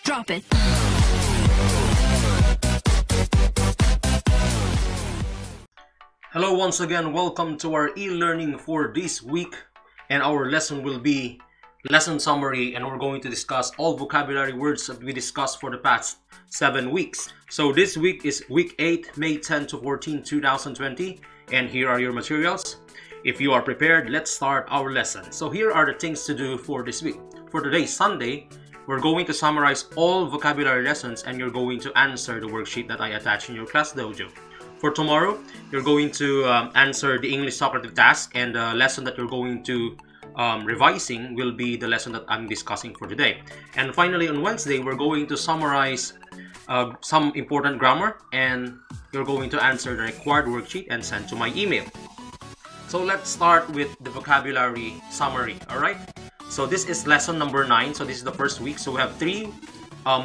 Drop it. Hello once again, welcome to our e-learning for this week, and our lesson will be lesson summary, and we're going to discuss all vocabulary words that we discussed for the past 7 weeks. So this week is week 8, May 10 to 14, 2020, and here are your materials. If you are prepared, let's start our lesson. So here are the things to do for this week. For today, Sunday, we're going to summarize all vocabulary lessons, and you're going to answer the worksheet that I attach in your class dojo. For tomorrow, you're going to answer the English Socrative task, and the lesson that you're going to revising will be the lesson that I'm discussing for today. And finally, on Wednesday, we're going to summarize some important grammar, and you're going to answer the required worksheet and send to my email. So let's start with the vocabulary summary, all right? So this is lesson number 9. So this is the first week. So we have 3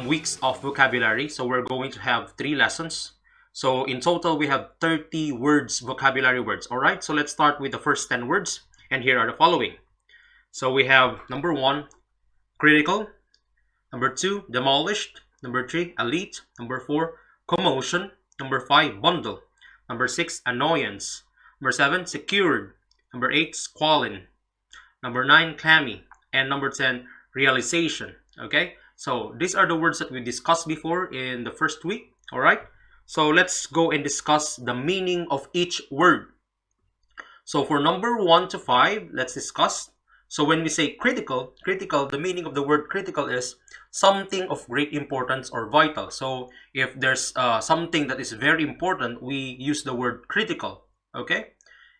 weeks of vocabulary. So we're going to have 3 lessons. So in total, we have 30 words, vocabulary words. All right, so let's start with the first 10 words. And here are the following. So we have number 1, critical. Number 2, demolished. Number 3, elite. Number 4, commotion. Number 5, bundle. Number 6, annoyance. Number 7, secured. Number 8, squalene. Number 9, clammy. And number 10, realization. Okay, so these are the words that we discussed before in the first week. All right. So let's go and discuss the meaning of each word. So for number 1 to 5, let's discuss. So when we say critical, the meaning of the word critical is something of great importance or vital. So if there's something that is very important, we use the word critical. Okay.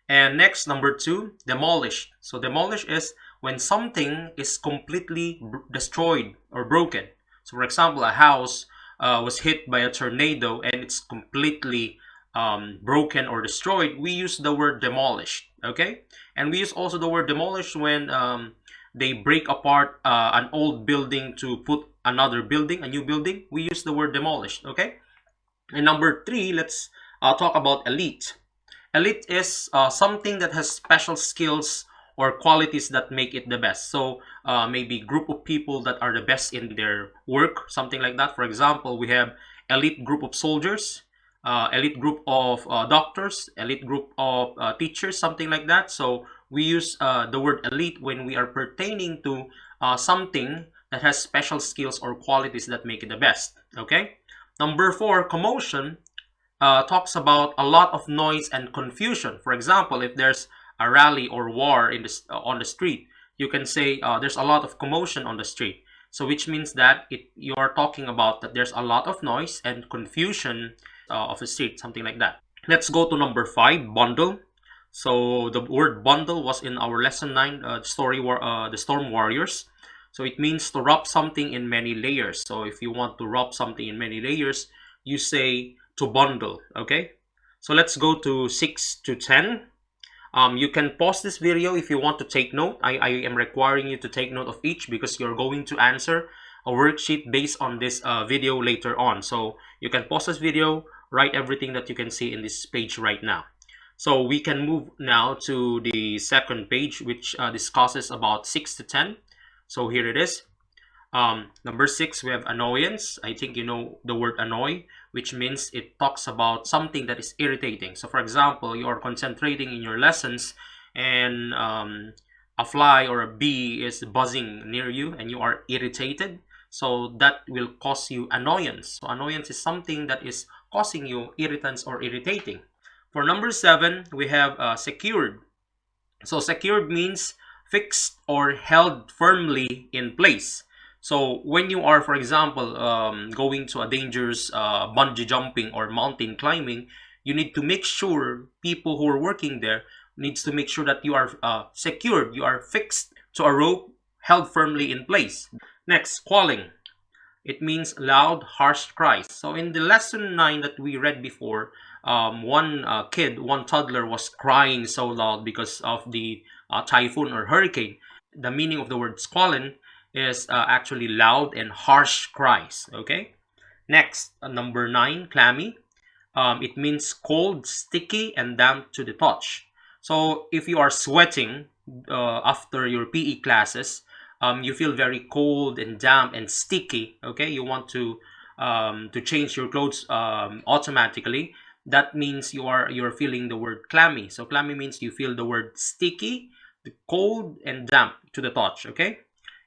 And next, number 2, demolished. So demolished is when something is completely destroyed or broken. So for example, a house was hit by a tornado and it's completely broken or destroyed, we use the word demolished. Okay, and we use also the word demolished when they break apart an old building to put another building, a new building. We use the word demolished. Okay, and number 3, let's talk about elite. Elite is something that has special skills or qualities that make it the best. So maybe group of people that are the best in their work, something like that. For example, we have elite group of soldiers, elite group of doctors, elite group of teachers, something like that. So we use the word elite when we are pertaining to something that has special skills or qualities that make it the best. Okay. Number 4, commotion, talks about a lot of noise and confusion. For example, if there's a rally or war in this on the street, you can say there's a lot of commotion on the street. So which means that you are talking about that there's a lot of noise and confusion of the street, something like that. Let's go to number 5, bundle. So the word bundle was in our lesson 9, the Storm Warriors. So it means to wrap something in many layers. So if you want to wrap something in many layers, you say to bundle. Okay, so let's go to 6 to 10. You can pause this video if you want to take note. I am requiring you to take note of each because you're going to answer a worksheet based on this video later on. So you can pause this video, write everything that you can see in this page right now. So we can move now to the second page, which discusses about 6 to 10. So here it is. Number 6, we have annoyance. I think you know the word annoy, which means it talks about something that is irritating. So for example, you are concentrating in your lessons and a fly or a bee is buzzing near you and you are irritated. So that will cause you annoyance. So annoyance is something that is causing you irritants or irritating. For number 7, we have secured. So secured means fixed or held firmly in place. So when you are, for example, going to a dangerous bungee jumping or mountain climbing, you need to make sure people who are working there needs to make sure that you are secured, you are fixed to a rope, held firmly in place. Next, squalling. It means loud, harsh cries. So in the lesson 9 that we read before, one toddler was crying so loud because of the typhoon or hurricane. The meaning of the word squalling is actually loud and harsh cries. Okay. Next, number 9, clammy. It means cold, sticky, and damp to the touch. So if you are sweating after your PE classes, you feel very cold and damp and sticky, okay, you want to change your clothes automatically, that means you're feeling the word clammy. So clammy means you feel the word sticky, cold and damp to the touch, okay.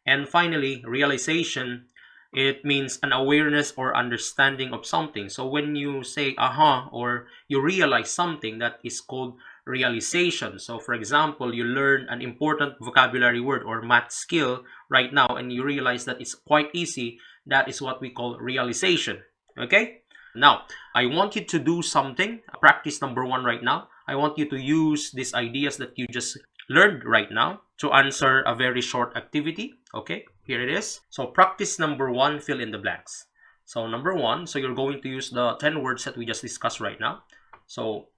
And finally, realization, it means an awareness or understanding of something. So when you say aha, or you realize something, that is called realization. So for example, you learn an important vocabulary word or math skill right now and you realize that it's quite easy, that is what we call realization, okay. Now I want you to do something, practice number one right now. I want you to use these ideas that you just learned right now to answer a very short activity, okay. Here it is. So practice number one, fill in the blanks. So number one, so you're going to use the 10 words that we just discussed right now. So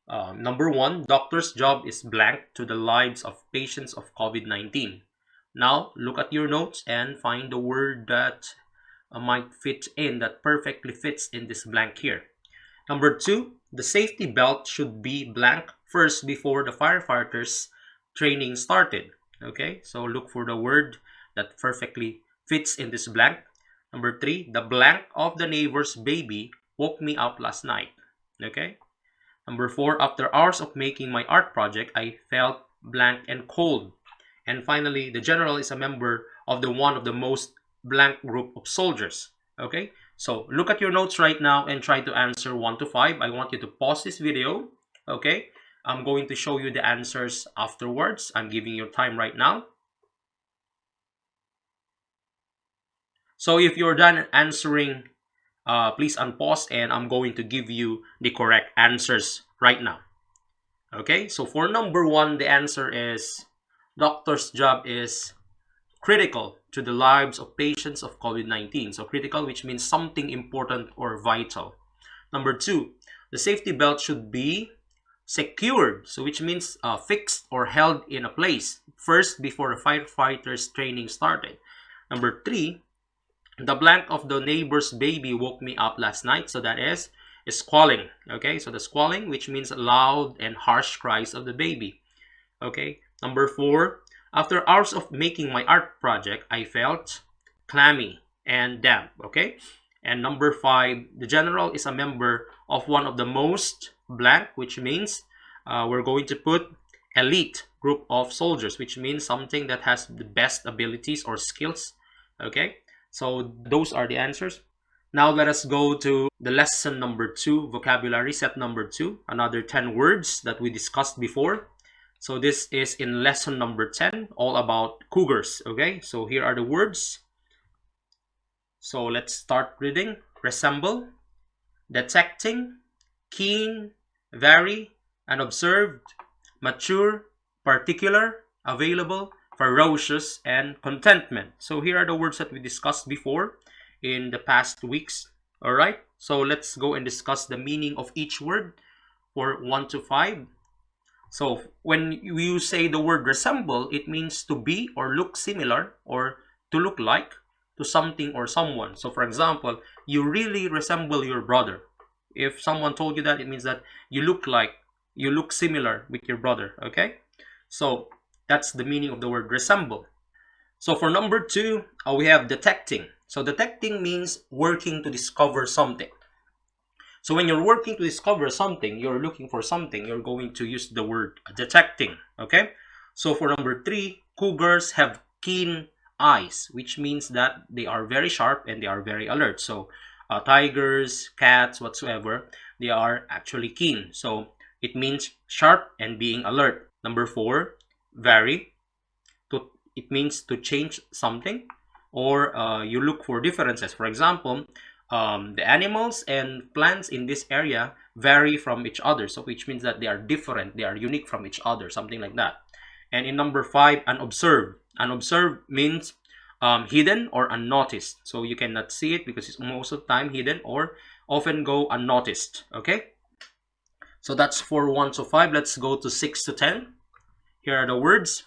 number one, doctor's job is blank to the lives of patients of COVID-19. Now, look at your notes and find the word that might fit in, that perfectly fits in this blank here. Number two, the safety belt should be blank first before the firefighters training started. Okay, so look for the word that perfectly fits in this blank. Number three, the blank of the neighbor's baby woke me up last night. Okay. Number four, after hours of making my art project, I felt blank and cold. And finally, the general is a member of the one of the most blank group of soldiers. Okay, so look at your notes right now and try to answer 1 to 5. I want you to pause this video. Okay, I'm going to show you the answers afterwards. I'm giving you time right now. So if you're done answering, please unpause and I'm going to give you the correct answers right now. Okay, so for number one, the answer is doctor's job is critical to the lives of patients of COVID-19. So critical, which means something important or vital. Number two, the safety belt should be secured, so which means fixed or held in a place first before the firefighters training started. Number three, the blank of the neighbor's baby woke me up last night. So that is squalling. Okay, so the squalling, which means loud and harsh cries of the baby. Okay, number four, after hours of making my art project, I felt clammy and damp. Okay, and number five, the general is a member of one of the most blank, which means we're going to put elite group of soldiers, which means something that has the best abilities or skills. Okay, so those are the answers. Now let us go to the lesson number two, vocabulary set number two, another 10 words that we discussed before. So this is in lesson number 10, all about cougars. Okay, so here are the words. So let's start reading. Resemble, detecting, keen, vary, unobserved, mature, particular, available, ferocious, and contentment. So here are the words that we discussed before in the past weeks. All right, so let's go and discuss the meaning of each word for 1 to 5. So when you say the word resemble, it means to be or look similar or to look like to something or someone. So for example, you really resemble your brother. If someone told you that, it means that you look similar with your brother. Okay, so that's the meaning of the word resemble. So for number two, we have detecting. So detecting means working to discover something. So when you're working to discover something, you're looking for something, you're going to use the word detecting. Okay, so for number three, cougars have keen eyes, which means that they are very sharp and they are very alert. So tigers, cats, whatsoever, they are actually keen. So it means sharp and being alert. Number four, vary. It means to change something, or you look for differences. For example, the animals and plants in this area vary from each other, so which means that they are different, they are unique from each other, something like that. And in number five, unobserved. Unobserved means hidden or unnoticed, so you cannot see it because it's most of the time hidden or often go unnoticed. Okay, so that's for 1 to 5. Let's go to 6 to 10. Here are the words.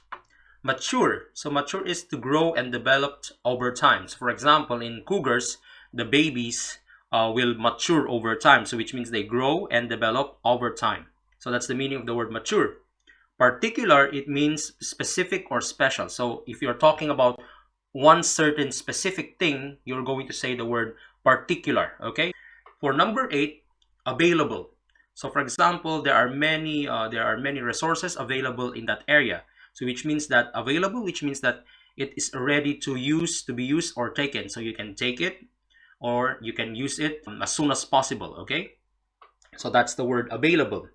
Mature. So mature is to grow and develop over time. So for example, in cougars, the babies will mature over time. So which means they grow and develop over time. So that's the meaning of the word mature. Particular, it means specific or special. So if you're talking about one certain specific thing, you're going to say the word particular. Okay. For number 8, available. So for example, there are many resources available in that area. So which means that available, which means that it is ready to be used or taken. So you can take it or you can use it as soon as possible. Okay. So that's the word available.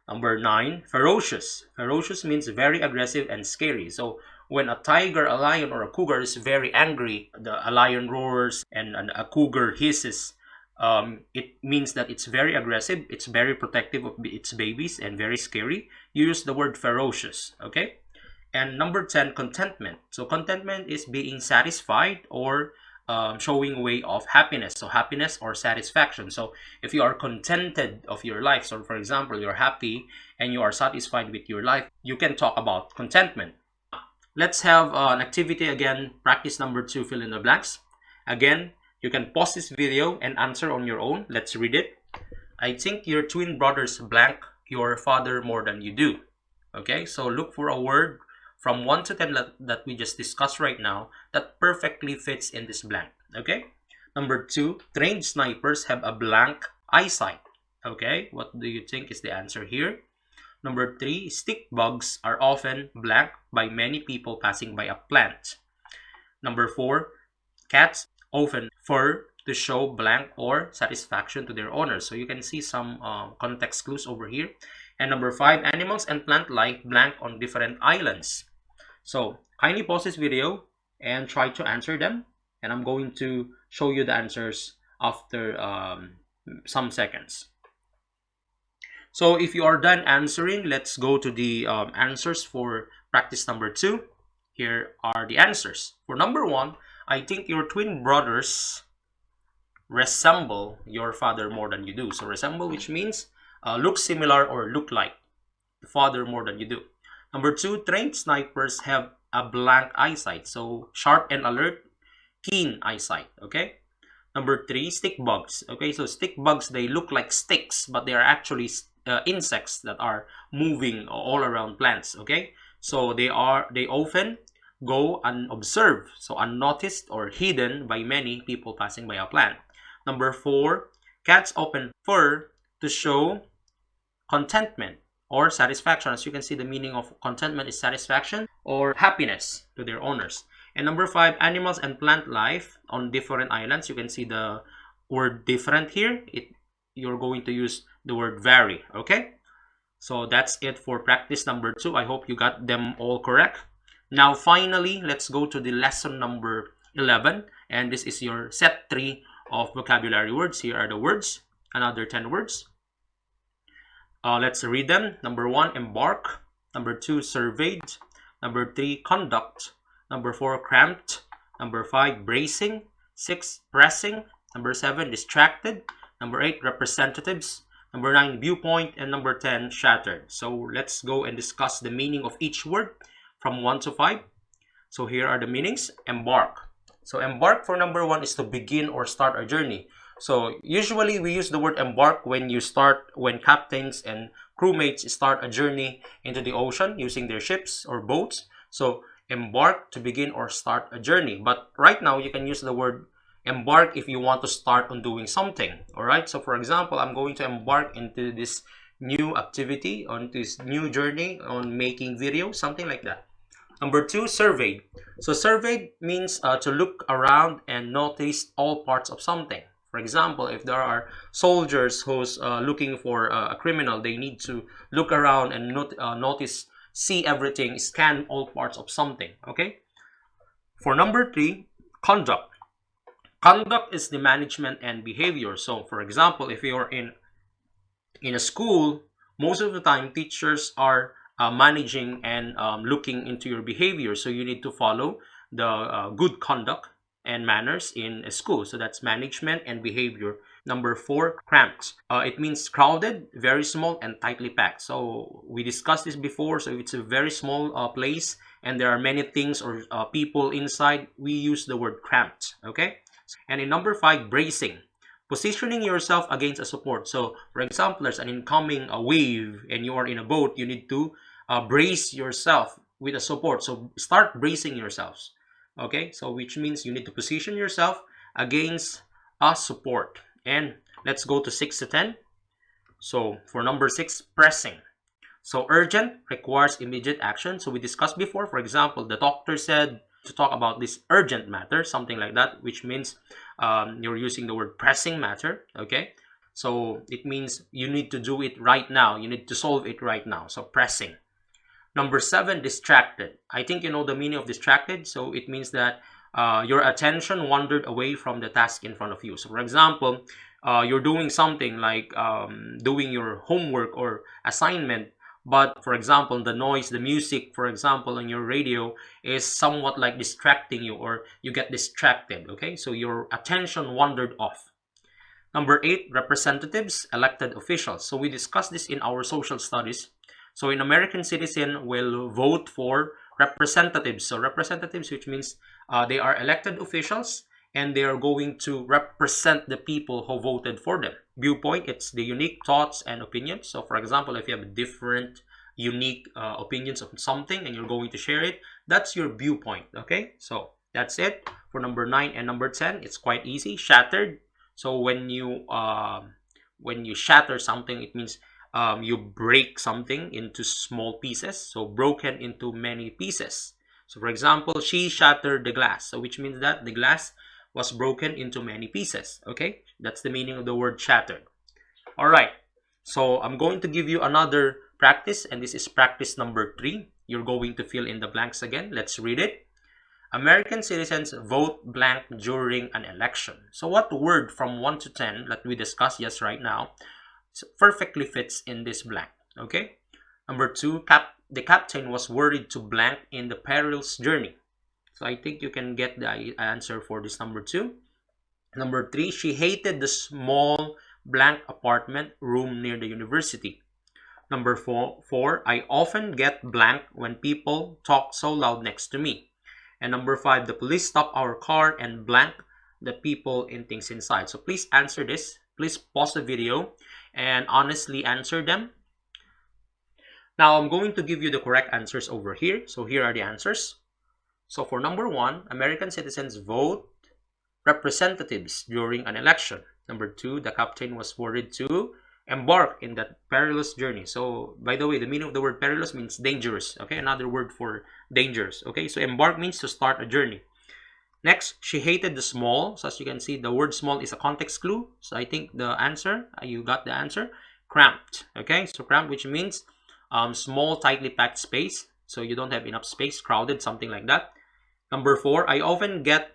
Number 9, ferocious. Ferocious means very aggressive and scary. So when a tiger, a lion, or a cougar is very angry, a lion roars and a cougar hisses. It means that it's very aggressive, it's very protective of its babies, and very scary. You use the word ferocious. Okay. And number 10, contentment. So contentment is being satisfied or showing way of happiness. So happiness or satisfaction. So if you are contented of your life, so for example, you're happy and you are satisfied with your life, you can talk about contentment. Let's have an activity again. Practice number 2, fill in the blanks. Again, you can pause this video and answer on your own. Let's read it. I think your twin brothers blank your father more than you do. Okay, so look for a word from 1 to 10 that we just discussed right now that perfectly fits in this blank. Okay. Number 2, trained snipers have a blank eyesight. Okay, what do you think is the answer here? Number 3, stick bugs are often blank by many people passing by a plant. Number 4, cats often fur to show blank or satisfaction to their owners. So you can see some context clues over here. And number 5, animals and plant life blank on different islands. So kindly pause this video and try to answer them. And I'm going to show you the answers after some seconds. So if you are done answering, let's go to the answers for practice number 2. Here are the answers. For number 1, I think your twin brothers resemble your father more than you do. So resemble, which means look similar or look like the father more than you do. Number 2, trained snipers have a blank eyesight. So sharp and alert, keen eyesight. Okay. Number 3, stick bugs. Okay, so stick bugs, they look like sticks, but they are actually insects that are moving all around plants. Okay, so they often go unobserved, so unnoticed or hidden by many people passing by a plant. Number 4, cats often fur to show contentment or satisfaction. As you can see, the meaning of contentment is satisfaction or happiness to their owners. And number 5, animals and plant life on different islands. You can see the word different here. You're going to use the word vary. Okay, so that's it for practice number 2. I hope you got them all correct. Now finally, let's go to the lesson number 11, and this is your set 3 of vocabulary words. Here are the words, another 10 words. Let's read them. Number 1, embark. Number 2, surveyed. Number 3, conduct. Number 4, cramped. Number 5, bracing. 6, pressing. Number 7, distracted. Number 8, representatives. Number 9, viewpoint. And number 10, shattered. So let's go and discuss the meaning of each word from 1 to 5. So here are the meanings. Embark. So embark for number 1 is to begin or start a journey. So usually we use the word embark when captains and crewmates start a journey into the ocean using their ships or boats. So embark, to begin or start a journey. But right now you can use the word embark if you want to start on doing something. All right. So for example, I'm going to embark into this new activity, on this new journey on making videos, something like that. Number 2, surveyed. So surveyed means to look around and notice all parts of something. For example, if there are soldiers who's looking for a criminal, they need to look around and notice, see everything, scan all parts of something. Okay. For number 3, conduct. Conduct is the management and behavior. So for example, if you're in a school, most of the time teachers are managing and looking into your behavior. So you need to follow the good conduct and manners in a school. So that's management and behavior. Number 4, cramped. It means crowded, very small, and tightly packed. So we discussed this before. So if it's a very small place and there are many things or people inside, we use the word cramped. Okay. And in number 5, bracing. Positioning yourself against a support. So for example, there's an incoming wave and you are in a boat, you need to brace yourself with a support. So start bracing yourselves. Okay, so which means you need to position yourself against a support. And let's go to 6 to 10. So for number 6, pressing. So urgent requires immediate action. So we discussed before, for example, the doctor said to talk about this urgent matter, something like that, which means you're using the word pressing matter. Okay, so it means you need to do it right now. You need to solve it right now. So pressing. Number 7, distracted. I think you know the meaning of distracted. So it means that your attention wandered away from the task in front of you. So for example, you're doing something like doing your homework or assignment, but for example, the noise, the music, for example, on your radio is somewhat like distracting you, or you get distracted. Okay, so your attention wandered off. Number 8, representatives, elected officials. So we discussed this in our social studies. So an American citizen will vote for representatives. So representatives, which means they are elected officials and they are going to represent the people who voted for them. Viewpoint, it's the unique thoughts and opinions. So for example, if you have different unique opinions of something and you're going to share it, that's your viewpoint. Okay, so that's it for number 9 and number 10. It's quite easy. Shattered. So when you shatter something, it means you break something into small pieces. So broken into many pieces. So for example, she shattered the glass. So which means that the glass was broken into many pieces. Okay, that's the meaning of the word shattered. All right, so I'm going to give you another practice, and this is practice number 3. You're going to fill in the blanks again. Let's read it. American citizens vote blank during an election. So what word from 1 to 10 that we discussed just right now perfectly fits in this blank? Okay. Number 2, the captain was worried to blank in the perilous journey. So I think you can get the answer for this number 2. Number 3, she hated the small blank apartment room near the university. Number 4, I often get blank when people talk so loud next to me. And number 5, the police stopped our car and blank the people and things inside. So please answer this. Please pause the video and honestly answer them. Now I'm going to give you the correct answers over here. So here are the answers. So for number 1, American citizens vote representatives during an election. Number 2, the captain was worried to embark in that perilous journey. So by the way, the meaning of the word perilous means dangerous. Okay, another word for dangerous. Okay, so embark means to start a journey. Next, she hated the small. So as you can see, the word small is a context clue. So I think the answer, you got the answer, cramped. Okay, so cramped, which means small, tightly packed space. So you don't have enough space, crowded, something like that. Number 4, I often get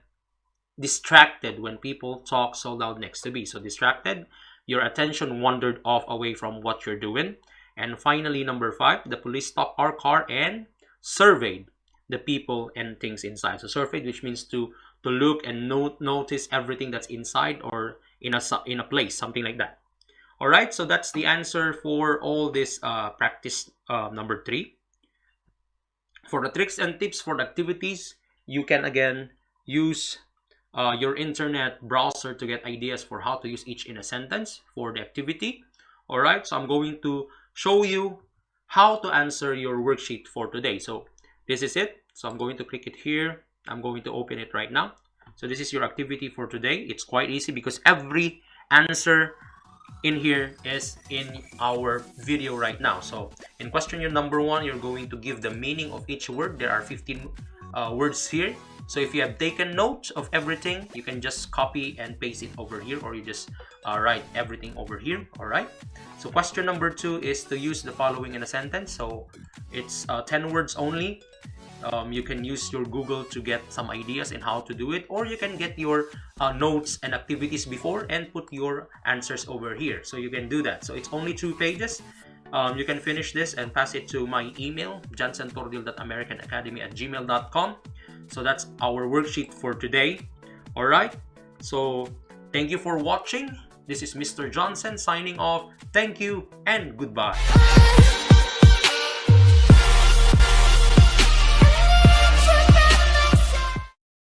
distracted when people talk so loud next to me. So distracted, your attention wandered off away from what you're doing. And finally, number 5, the police stopped our car and surveyed the people and things inside. So surveyed, which means to look and notice everything that's inside or in a place, something like that. All right, so that's the answer for all this practice number 3. For the tricks and tips for the activities, you can again use your internet browser to get ideas for how to use each in a sentence for the activity. All right, so I'm going to show you how to answer your worksheet for today. So this is it. So I'm going to click it here. I'm going to open it right now. So this is your activity for today. It's quite easy because every answer in here is in our video right now. So in question number 1, you're going to give the meaning of each word. There are 15 words here. So if you have taken note of everything, you can just copy and paste it over here, or you just write everything over here. All right. So question number 2 is to use the following in a sentence. So it's 10 words only. You can use your Google to get some ideas in how to do it, or you can get your notes and activities before and put your answers over here. So you can do that. So it's only 2 pages. You can finish this and pass it to my email, johnsontordiel.americanacademy@gmail.com. So that's our worksheet for today. All right. So thank you for watching. This is Mr. Johnson signing off. Thank you and goodbye.